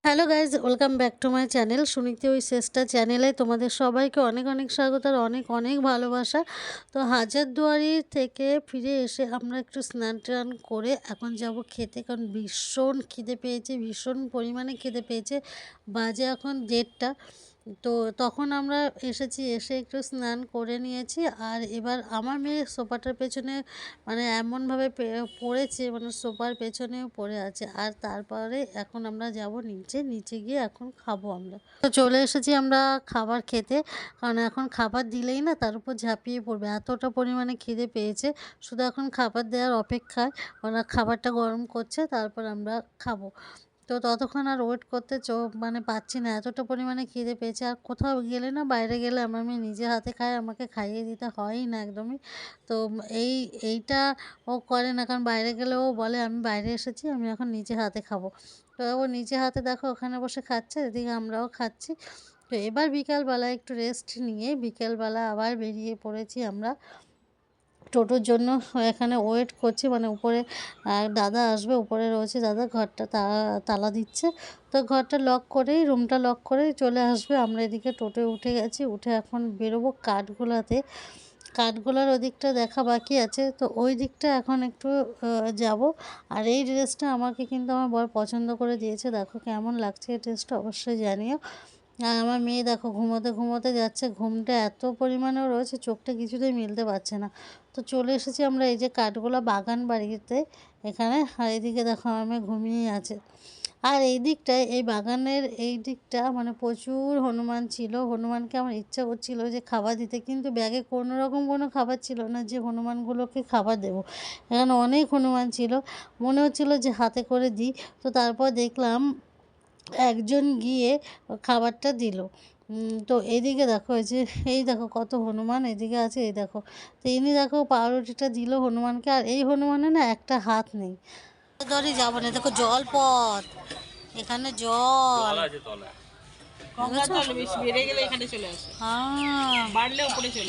Hello guys, welcome back to my channel Suniti ওই চেষ্টা চ্যানেলে তোমাদের সবাইকে অনেক অনেক স্বাগত আর অনেক অনেক ভালোবাসা। তো হাজারদুয়ারি থেকে ফিরে এসে আমরা একটু স্নান টান করে এখন যাব খেতে, কারণ ভীষণ খিদে পেয়েছে, ভীষণ পরিমাণে খিদে পেয়েছে। বাজে এখন 1:30। তো তখন আমরা এসেছি, এসে একটু স্নান করে নিয়েছি। আর এবার আমার মেয়ে সোফাটার পেছনে মানে এমনভাবে পড়েছে, মানে সোফার পেছনেও পড়ে আছে। আর তারপরে এখন আমরা যাব নিচে, নিচে গিয়ে এখন খাবো আমরা। তো চলে এসেছি আমরা খাবার খেতে, কারণ এখন খাবার দিলেই না তার উপর ঝাঁপিয়ে পড়বে, এতটা পরিমাণে খিদে পেয়েছে। শুধু এখন খাবার দেওয়ার অপেক্ষায়, ওরা খাবারটা গরম করছে, তারপর আমরা খাবো। তো ততক্ষণ আর ওয়েট করতে মানে পাচ্ছি না, এতটা পরিমাণে খিদে পেয়েছে। আর কোথাও গেলে না, বাইরে গেলে আমার মেয়ে নিজে হাতে খায়, আমাকে খাইয়ে দিতে হয়ই না একদমই। তো এইটা ও করে না, কারণ বাইরে গেলে ও বলে আমি বাইরে এসেছি, আমি এখন নিজে হাতে খাবো। তো ও নিজে হাতে দেখো ওখানে বসে খাচ্ছে, এদিকে আমরাও খাচ্ছি। তো এবার বিকালবেলা একটু রেস্ট নিয়ে বিকেলবেলা আবার বেরিয়ে পড়েছি আমরা টোটোর জন্য। এখানে ওয়েট করছি, মানে উপরে দাদা আসবে, উপরে রয়েছে দাদা, ঘরটা তালা দিচ্ছে। তো ঘরটা লক করেই, রুমটা লক করেই চলে আসবে। আমরা এদিকে টোটোয় উঠে গেছি, উঠে এখন বেরোবো কাঠগোলাতে। কাঠগোলার ওদিকটা দেখা বাকি আছে, তো ওই দিকটা এখন একটু যাব। আর এই ড্রেসটা আমাকে কিন্তু আমার বর পছন্দ করে দিয়েছে, দেখো কেমন লাগছে এই ড্রেসটা অবশ্যই জানিও। আর আমার মেয়ে দেখো ঘুমোতে ঘুমোতে যাচ্ছে, ঘুমটা এত পরিমাণে রয়েছে, চোখটা কিছুতেই মিলতে পারছে না। তো চলে এসেছি আমরা এই যে কাঠগোলা বাগান বাড়িতে এখানে। আর এদিকে দেখো আমার মেয়ে ঘুমিয়ে আছে। আর এই দিকটায়, এই বাগানের এই দিকটা মানে প্রচুর হনুমান ছিল। হনুমানকে আমার ইচ্ছা করছিল যে খাবার দিতে, কিন্তু ব্যাগে কোনো রকম কোনো খাবার ছিল না যে হনুমানগুলোকে খাবার দেবো। এখানে অনেক হনুমান ছিল, মনে হচ্ছিল যে হাতে করে দিই। তো তারপর দেখলাম একজন গিয়ে খাবারটা দিল। তো এদিকে দেখো এই যে, এই দেখো কত হনুমান এদিকে আছে, এই দেখো। তো ইনি দেখো পাউরুটিটা দিল হনুমানকে, আর এই হনুমানের না একটা হাত নেই। ধরে যাবো না, দেখো জল পথ, এখানে জল আছে তলায়, গঙ্গা জল বেশি বেড়ে গেলে এখানে চলে আসে, হ্যাঁ বাড়লে উপরে চলে